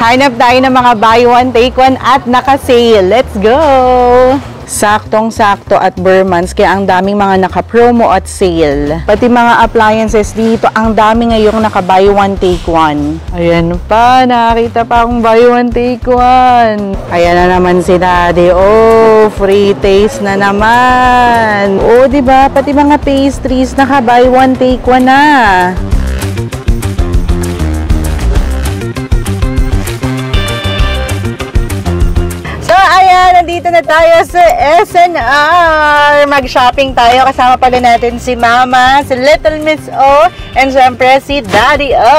Hanap tayo ng mga buy one, take one at naka-sale. Let's go! Saktong-sakto at Burmans, kaya ang daming mga naka-promo at sale. Pati mga appliances dito, ang dami ngayong naka-buy one, take one. Ayan pa, nakakita pa akong buy one, take one. Ayan na naman si Daddy. Oh, free taste na naman. Oh, diba? Pati mga pastries, naka-buy one, take one na. Nandito na tayo sa SNR. Mag-shopping tayo. Kasama pala natin si Mama, si Little Miss O, and syempre si Daddy O.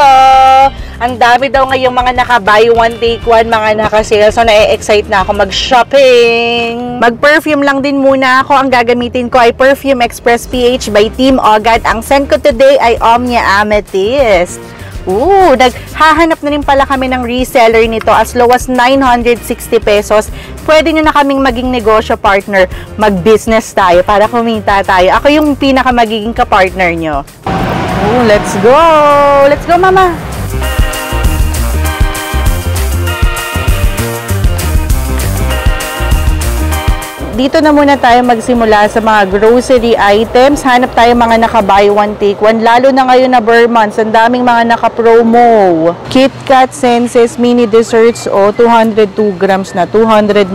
Ang dami daw ngayong mga naka-buy one, take one, mga naka-sale. So, na-excite na ako mag-shopping. Mag-perfume lang din muna ako. Ang gagamitin ko ay Perfume Express PH by Team Ogat. Ang scent ko today ay Omnia Amethyst. Ooh, naghahanap na rin pala kami ng reseller nito as low as 960 pesos. Pwede nyo na kaming maging negosyo partner. Mag-business tayo para kumita tayo. Ako yung pinaka magiging ka-partner nyo. Ooh, let's go! Let's go, Mama! Dito na muna tayo magsimula sa mga grocery items. Hanap tayo mga naka-buy one, take one. Lalo na ngayon na Burmans, ang daming mga naka-promo. KitKat Senses Mini Desserts o 202 grams na 299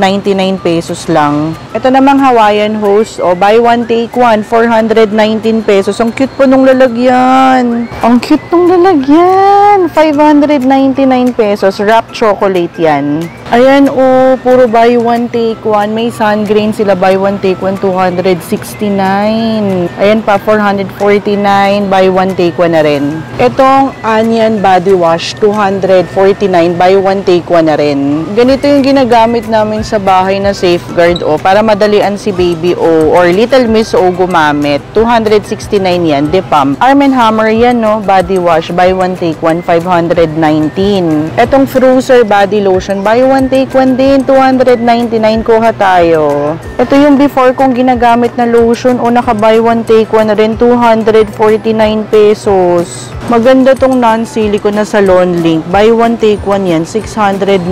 pesos lang. Ito namang Hawaiian Host o buy one, take one, 419 pesos. Ang cute po nung lalagyan. Ang cute nung lalagyan. 599 pesos. Wrapped chocolate yan. Ayan o, puro buy one, take one. May sun grain sila, buy one, take one, 269. Ayan pa, 449, buy one, take one na rin. Itong Onion Body Wash, 249, buy one, take one na rin. Ganito yung ginagamit namin sa bahay na safeguard o, para madalian si Baby O or Little Miss O gumamit. 269 yan, Depam. Arm & Hammer yan, no? Body Wash, buy one, take one, 519. Itong Fruser Body Lotion, buy one, take one din, 299, kuha tayo. Ito yung before kong ginagamit na lotion o naka-buy one, take one na rin, 249 pesos. Maganda tong non-silicone na Salon Link. Buy one, take one yan, 699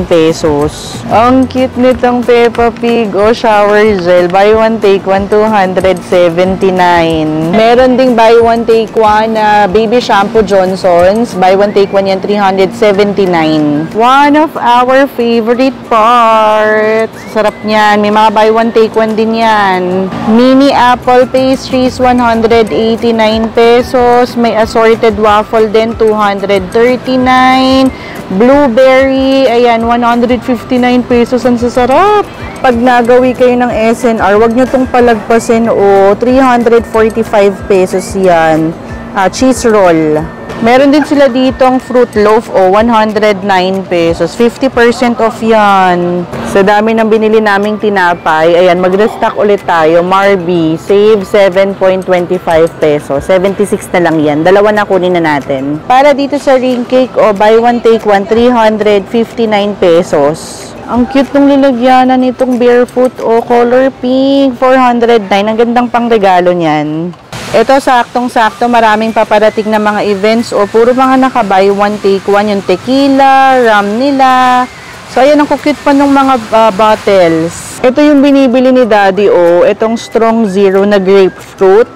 pesos. Ang cute nitong Peppa Pig o shower gel. Buy one, take one, 279. Meron ding buy one, take one na baby shampoo Johnson's. Buy one, take one yan, 379. One of our favorite parts. Sarap niyan. May mga buy one, take one din yan. Mini apple pastries, 189 pesos. May assorted waffle din, 239. Blueberry, ayan, 159 pesos. Ang sasarap. Pag nagawi kayo ng SNR, wag nyo tong palagpasin o 345 pesos yan. Cheese roll. Meron din sila ditong fruit loaf o 109 pesos. 50% off yan. Sa dami ng binili naming tinapay, ayan, mag-restock ulit tayo. Marby, save 7.25 pesos. 76 na lang yan. Dalawa na kunin na natin. Para dito sa ring cake o buy one, take one, 359 pesos. Ang cute nung lilagyanan nitong barefoot o color pink, 409. Ang gandang pangregalo niyan. Ito, saktong-sakto, maraming paparating na mga events o puro mga naka-buy one, take one. Yung tequila, rum nila. So, ayan, ang cute pa ng mga bottles. Ito yung binibili ni Daddy O. Itong Strong Zero na grapefruit.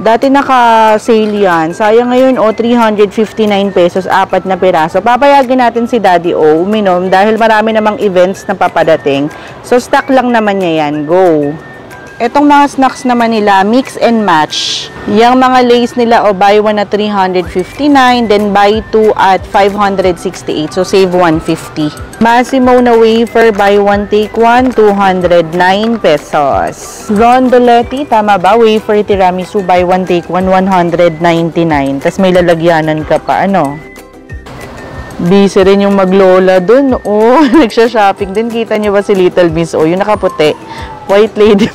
Dati naka-sale yan. Sayang ngayon, 359 pesos, 4 na piraso. Papayagin natin si Daddy O uminom dahil marami namang events na papadating. So, stock lang naman niya yan. Go! Etong mga snacks naman nila, mix and match. Yung mga lays nila o buy one at 359, then buy two at 568. So, save 150. Massimo na wafer, buy one, take one, 209 pesos. Rondoletti, tama ba? Wafer tiramisu, buy one, take one, 199. Tapos may lalagyanan ka pa, ano? Busy rin yung maglola dun. Oh, nagsha-shopping din. Kita niyo ba si Little Miss O? Yung nakaputi. White lady.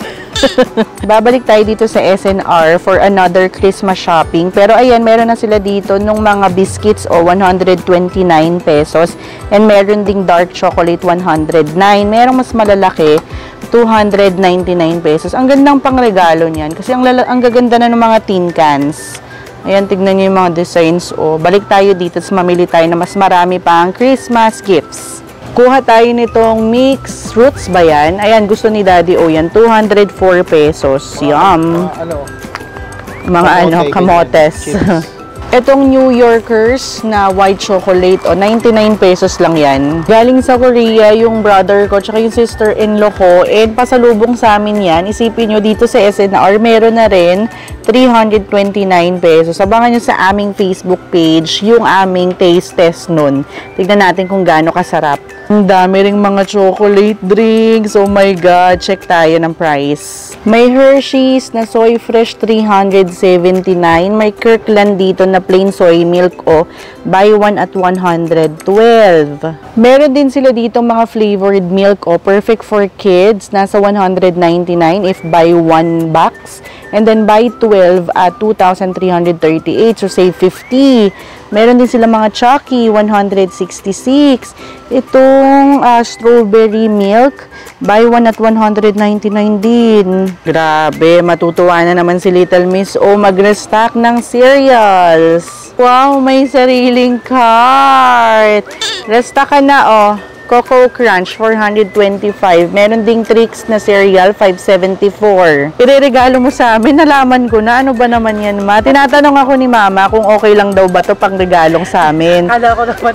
Babalik tayo dito sa SNR for another Christmas shopping. Pero ayan, meron na sila dito nung mga biscuits o 129 pesos. And meron ding dark chocolate 109. Merong mas malalaki 299 pesos. Ang gandang pangregalo niyan kasi ang gaganda na ng mga tin cans. Ayan, tignan nyo yung mga designs. O, balik tayo dito at mamili tayo na mas marami pang Christmas gifts. Kuha tayo nitong mixed fruits ba yan? Ayan, gusto ni Daddy O yan. 204 pesos. Yum. Mga kamotes. Etong New Yorkers na white chocolate, 99 pesos lang yan. Galing sa Korea yung brother ko, tsaka yung sister-in-law ko, and pasalubong sa amin yan. Isipin nyo dito sa SNR, meron na rin 329 pesos. Abangan nyo sa aming Facebook page yung aming taste test nun. Tignan natin kung gaano kasarap. Ang dami ring mga chocolate drinks. Oh my God, check tayo ng price. May Hershey's na soy fresh 379. May Kirkland dito na plain soy milk buy one at 112. Meron din sila dito mga flavored milk perfect for kids. Nasa 199 if buy one box. And then buy 12 at 2,338. So save 50. Meron din sila mga Chucky, 166. Itong strawberry milk, buy one at 199 din. Grabe, matutuwa na naman si Little Miss O mag-restock ng cereals. Wow, may sariling cart. Restock ka na Coco Crunch, 425. Meron ding Trix na cereal, 574. Ireregalo mo sa amin, nalaman ko na. Ano ba naman yan, ma? Tinatanong ako ni Mama kung okay lang daw ba ito pang regalong sa amin. Kala ko naman.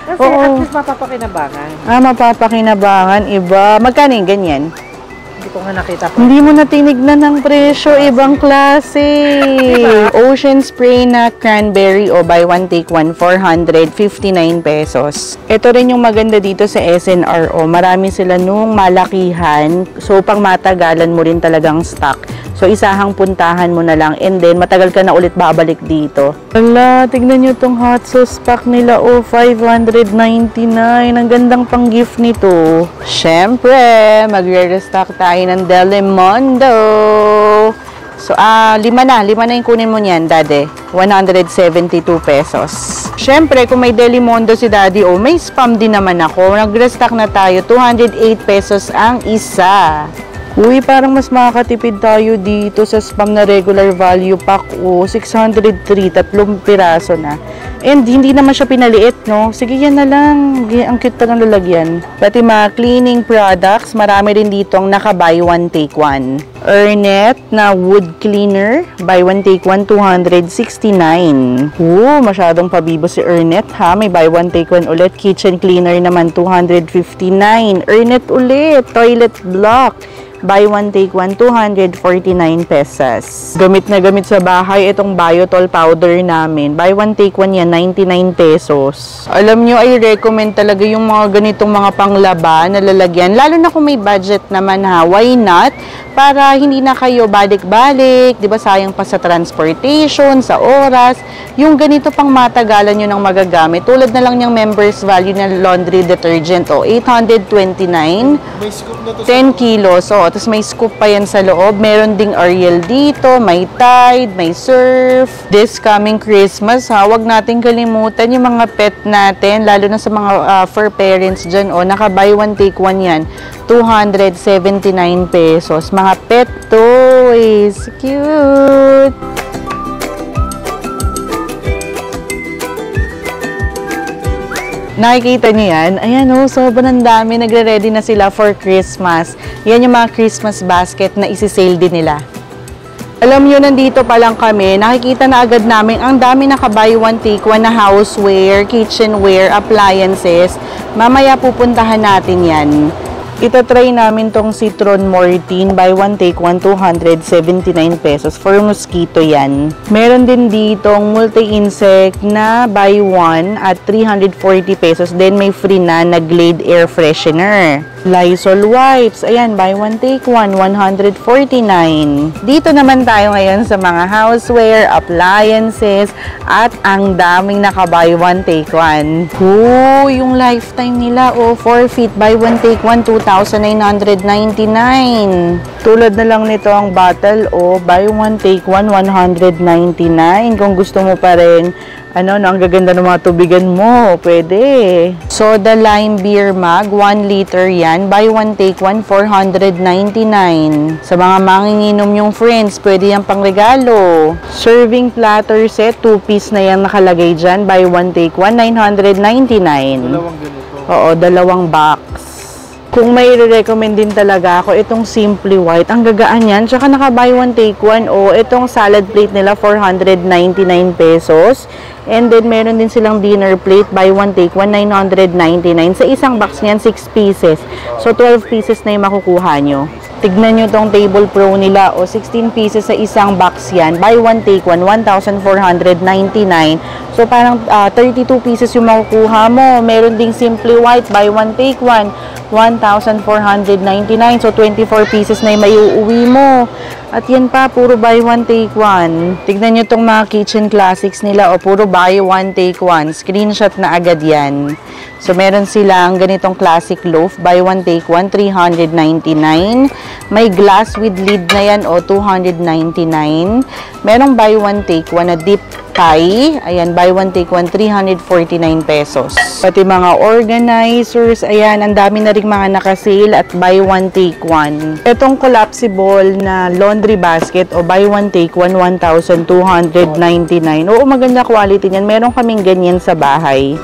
Kasi at least mapapakinabangan. Mapapakinabangan. Iba. Magkano yung ganyan? Hindi ko nga nakita pa. Hindi mo na tinignan ng presyo. Ibang klase. Diba? Ocean spray na cranberry buy one take one, 459 pesos. Ito rin yung maganda dito sa SNR. Marami sila nung malakihan. So, pang matagalan mo rin talagang stock. So, isahang puntahan mo na lang. And then, matagal ka na ulit babalik dito. Wala, tignan nyo tong hot sauce pack nila. 599. Ang gandang pang gift nito. Syempre, magre-restock tayo ng Delimundo. So, 5 na yung kunin mo niyan, Daddy. 172 pesos. Syempre, kung may Delimundo si Daddy may spam din naman ako. Nag-restock na tayo. 208 pesos ang isa. Uy, parang mas makakatipid tayo dito sa spam na regular value pack. 603, 3 piraso na. And hindi naman siya pinaliit, no? Sige, yan na lang. Ang cute pa ng lalagyan. Pati mga cleaning products, marami rin dito ang naka-buy one, take one. Ernet na wood cleaner, buy one, take one, 269. Masyadong pabibo si Ernet, ha? May buy one, take one ulit. Kitchen cleaner naman, 259. Ernet ulit, toilet block. Buy one, take one, 249 pesos. Gamit na gamit sa bahay itong Biotol powder namin. Buy one, take one yan, 99 pesos. Alam nyo, I recommend talaga yung mga ganitong mga panglaba na lalagyan. Lalo na kung may budget naman, ha. Why not? Para hindi na kayo balik-balik, di ba, sayang pa sa transportation, sa oras. Yung ganito pang matagalan nyo ng magagamit. Tulad na lang yung members value na laundry detergent, 829. May scoop na to 10 kilos. Tapos may scoop pa yan sa loob. Meron ding Ariel dito, may Tide, may Surf. This coming Christmas, huwag natin kalimutan yung mga pet natin, lalo na sa mga fur parents dyan. Naka-buy one, take one yan. 279 pesos. Mga pet toys. Cute! Nakikita niyo yan? Ayan sobrang dami. Nagre-ready na sila for Christmas. Yan yung mga Christmas basket na isi-sale din nila. Alam nyo, nandito pa lang kami. Nakikita na agad namin ang dami naka-buy one, take one na houseware, kitchenware, appliances. Mamaya pupuntahan natin yan. Itatry namin tong Citron Mortine, buy one, take one, 279 pesos. For mosquito yan. Meron din ditong multi-insect na buy one at 340 pesos. Then may free na Glade air freshener. Lysol wipes. Ayan, buy one, take one, 149. Dito naman tayo ngayon sa mga houseware, appliances, at ang daming naka-buy one, take one. Yung lifetime nila, 4 feet, buy one, take one, 2,000 3,999. Tulad na lang nito ang bottle o buy one take one, 199. Kung gusto mo pa rin, ang gaganda ng mga tubigan mo, pwede. Soda lime beer mug, 1 liter yan. Buy one take one, 499. Sa mga manginginom yung friends, pwede yan pang regalo. Serving platter set, 2-piece na yan nakalagay dyan. Buy one take one, 999. Dalawang ganito. Oo, dalawang box. Kung may recommend din talaga ako, itong Simply White. Ang gagaan yan. Tsaka naka buy one take one. O, itong salad plate nila, 499 pesos. And then, meron din silang dinner plate, buy one take one, 999. Sa isang box niyan, 6 pieces. So, 12 pieces na yung makukuha nyo. Tignan nyo tong Table Pro nila. O, 16 pieces sa isang box yan. Buy one take one, 1,499. So, parang 32 pieces yung makukuha mo. Meron ding Simply White, buy one take one, 1,499. So, 24 pieces na yung maiuwi mo. At yan pa, puro buy one, take one. Tignan nyo tong mga kitchen classics nila. O, puro buy one, take one. Screenshot na agad yan. So, meron silang ganitong classic loaf. Buy one, take one, 399. May glass with lid na yan, o, 299. Merong buy one, take one na deep pie. Ayan, buy one, take one, 349 pesos. Pati mga organizers, ayan, ang dami na rin mga nakasale at buy one, take one. Itong collapsible na laundry basket o buy one, take one, 1,299. Oo, maganda quality niyan. Meron kaming ganyan sa bahay.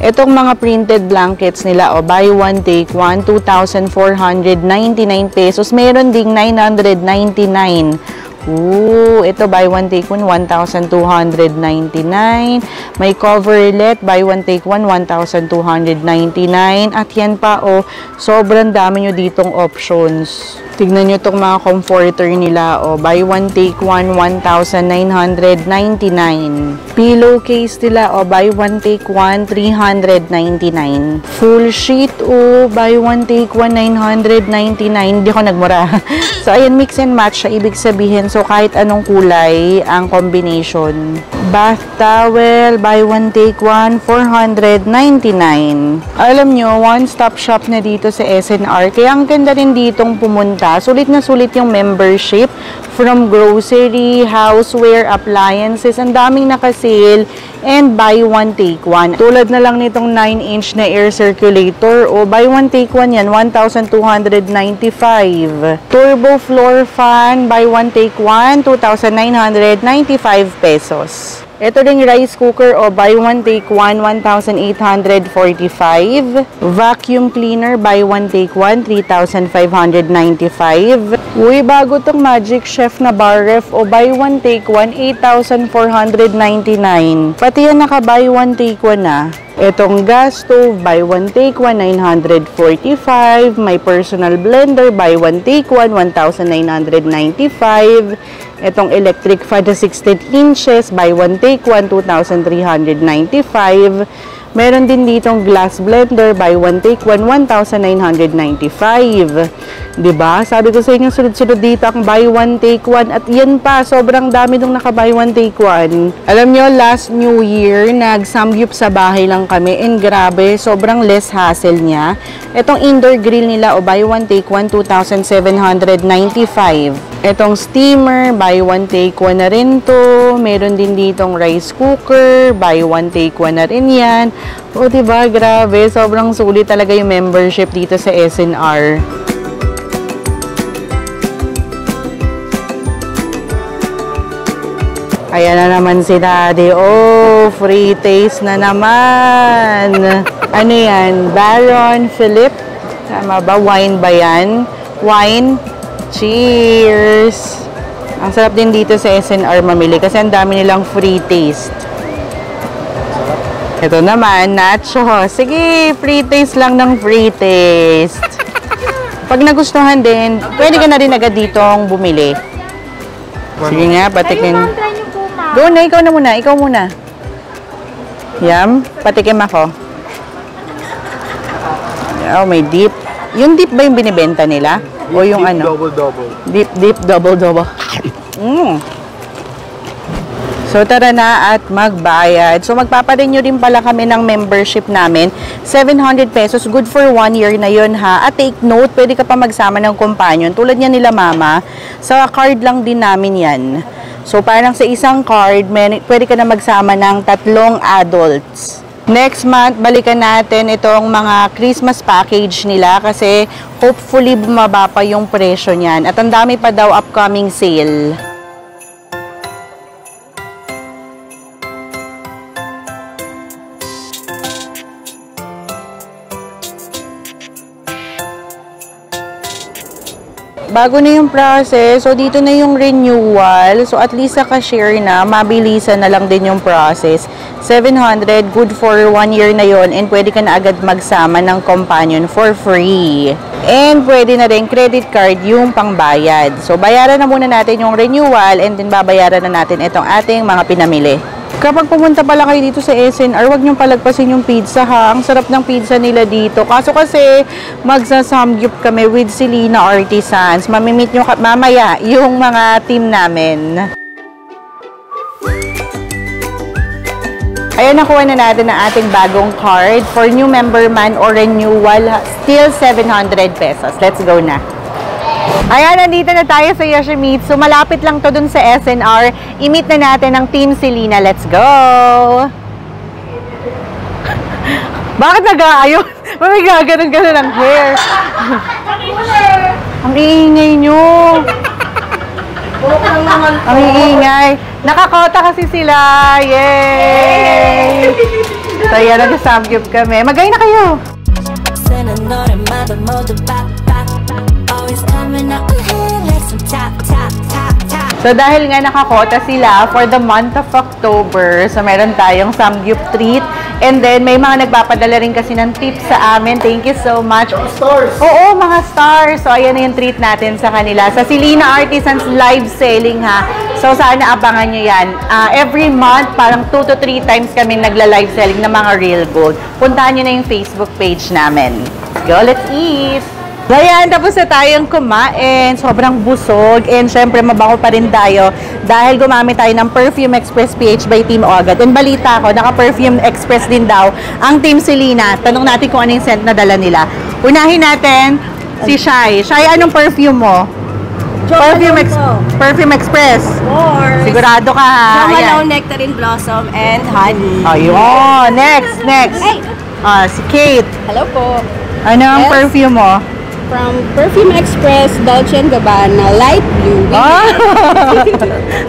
Itong mga printed blankets nila, o buy one, take one, 2,499 pesos. Meron ding 999. Ooh, ito buy one, take one, 1,299. May coverlet, buy one, take one, 1,299. At yan pa, sobrang dami nyo ditong options. Tignan nyo itong mga comforter nila, buy one, take one, 1,999. Pillowcase nila, buy one, take one, 399. Full sheet, buy one, take one, 999. Hindi ko nagmura. So, ayan, mix and match siya. Ibig sabihin, so kahit anong kulay ang combination. Bath towel, buy one, take one, 499. Alam nyo, one-stop shop na dito sa SNR. Kaya ang ganda rin ditong pumunta. Sulit na sulit yung membership. From grocery, houseware, appliances. Ang daming nakasale. And buy one, take one. Tulad na lang nitong 9-inch na air circulator. O buy one, take one yan, 1,295. Turbo floor fan, buy one, take one, 2,995 pesos. Ito ding rice cooker, o buy one, take one, 1,845. Vacuum cleaner, buy one, take one, 3,595. Uy, bago tong Magic Chef na bar ref, o buy one, take one, 8,499. Pati yan naka buy one, take one na. Itong gas stove, buy one, take one, 945. My personal blender, buy one, take one, 1,995. Itong electric fan na 16 inches, buy one, take one, 2,395. Meron din ditong glass blender, buy one, take one, 1,995. Diba? Sabi ko sa inyo, sunod-sunod dito ang buy one, take one. At yan pa, sobrang dami nung naka buy one, take one. Alam nyo, last New Year, nag-samgyup sa bahay lang kami. And grabe, sobrang less hassle niya. Itong indoor grill nila, o buy one, take one, 2,795. Itong steamer, buy one, take one na rin to. Meron din ditong rice cooker, buy one, take one na rin yan. O, diba? Grabe, sobrang sulit talaga yung membership dito sa SNR. Ayan na naman si Daddy. Oh, free taste na naman. Ano yan? Baron Philip. Tama ba? Wine ba yan? Wine. Cheers! Ang sarap din dito sa SNR mamili kasi ang dami nilang free taste. Ito naman, nacho. Sige, free taste lang ng free taste. Pag nagustuhan din, pwede ka na rin agad ditong bumili. Sige nga, patikin. Go na, ikaw na muna. Ikaw muna. Yum, patikim ako. Oh, may dip. Yung dip ba yung binibenta nila? O yung deep, ano? Double-double. Deep, double-double. So, tara na at magbayad. So, magpaparenew din pala kami ng membership namin. 700 pesos. Good for 1 year na yun, ha? At take note, pwede ka pa magsama ng companion. Tulad niya nila mama. Sa card lang din namin yan. So, parang sa isang card, pwede ka na magsama ng 3 adults. Next month, balikan natin itong mga Christmas package nila kasi hopefully bumaba pa yung presyo niyan. At ang dami pa daw upcoming sale. Bago na yung process, so dito na yung renewal. So at least sa cashier na, mabilisan na lang din yung process. 700, good for 1 year na yon, and pwede ka na agad magsama ng companion for free. And pwede na rin credit card yung pangbayad. So bayaran na muna natin yung renewal and then babayaran na natin itong ating mga pinamili. Kapag pumunta pala kayo dito sa SNR, huwag niyong palagpasin yung pizza, ha. Ang sarap ng pizza nila dito. Kaso kasi, magsasamgyup kami with Selena Artisans. Mamimit nyo mamaya yung mga team namin. Ayan, nakuha na natin ang ating bagong card. For new member man or renewal, still 700 pesos. Let's go na. Ayan, nandito na tayo sa Yoshimitsu. Malapit lang to dun sa SNR. I-meet na natin ang Team Selena. Let's go! Bakit nag-aayos? May gaganon-ganon ang hair. Ang iingay nyo. Ang iingay. Nakakota kasi sila. Yay! So, yan, nag-samgyup kami. Magay na kayo! So, dahil nga nakakota sila for the month of October, so meron tayong samgyup treat. And then, may mga nagpapadala rin kasi ng tips sa amin. Thank you so much. Stars! Oo, mga stars. So, ayan na yung treat natin sa kanila. Sa Selena Artisans live selling, ha. So, sana abangan nyo yan. Every month, parang 2 to 3 times kami nagla-live selling ng mga real gold. Puntahan nyo na yung Facebook page namin. Let's go, let's eat! So, ayan, tapos na tayong kumain. Sobrang busog. And syempre, mabango pa rin tayo dahil gumamit tayo ng Perfume Express PH by Team Ogad. And balita ko, naka-Perfume Express din daw ang Team Selena. Tanong natin kung ano yung scent na dala nila. Unahin natin si Shai. Shai, anong perfume mo? Perfume Express. Or Sigurado ka, ha? Malone, Nectarine Blossom, and Honey. Ayun. Next. Hey! Si Kate. Hello po. Ano ang Yes. perfume mo? From Perfume Express, Dolce & Gabbana, Light Blue. Oh!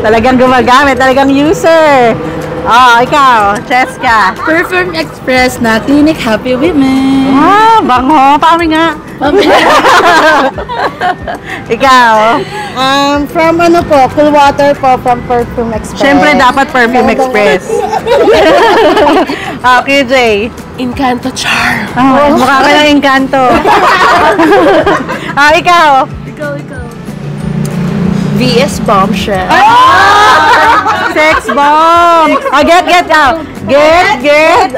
Talagang gumagamit, talagang user. Oh, ikaw, Cheska. Perfume Express na Clinic Happy Women. Bango. Paano nga? Ikaw. From Cool Water po, from Perfume Express. Siyempre, dapat Perfume Express. Okay, Jay. Encanto Charm. Mukha ka ng Encanto. Ikaw. VS Bombshell. Sex bomb. Get out. Get.